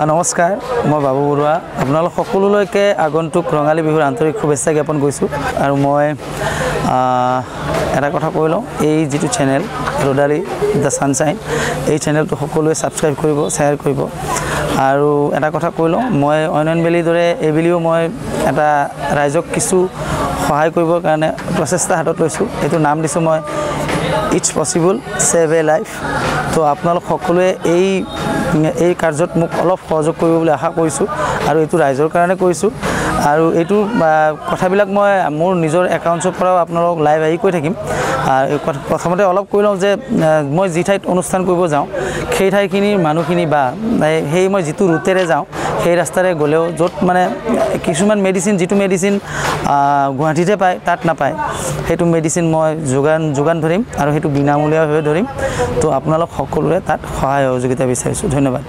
নমস্কাৰ মই বাবু বৰুৱা আপোনালোক সকলোলৈকে আগন্তুক ৰঙালী বিহুৰ আন্তৰিক শুভেচ্ছা জ্ঞাপন কৰিছোঁ আৰু মই এটা কথা কৈ লওঁ এই যেটো চেনেল ৰদালি দ্য সানশাইন এই চেনেলটো সকলোৱে সাবস্ক্ৰাইব কৰিব শেয়াৰ কৰিব আৰু এটা কথা কৈ লওঁ মই অনলাইন বেলিৰ দৰে এইবেলিও মই এটা ৰাইজক কিছু সহায় কৰিবৰ কাৰণে প্ৰচেষ্টা হাতত লৈছোঁ এইটো নাম দিছোঁ মই it's possible save A life তো আপোনালোক সকলোৱে এই কাৰ্যত মোক অলপ সহযোগ কৰিব বুলি আশা কৰিছোঁ আৰু এইটো ৰাইজৰ কাৰণে কৰিছোঁ আৰু এইটো কথাবিলাক মই মোৰ নিজৰ একাউণ্টৰ পৰাও আপোনালোক লাইভ আহি কৈ থাকিম আৰু প্ৰথমতে অলপ কৈ লওঁ যে মই যি ঠাইত অনুষ্ঠান কৰিব যাওঁ সেই ঠাইখিনিৰ মানুহখিনি বা সেই মই যিটো ৰুটেৰে যাওঁ সেই ৰাস্তাৰে গ'লেও য'ত মানে কিছুমান মেডিচিন যিটো মেডিচিন গুৱাহাটীতে পায় তাত নাপায় সেইটো মেডিচিন মই যোগান ধৰিম আৰু সেইটো বিনামূলীয়াভাৱে ধৰিম তো আপোনালোক সকলোৰে তাত সহায় সহযোগিতা বিচাৰিছোঁ ধন্যবাদ।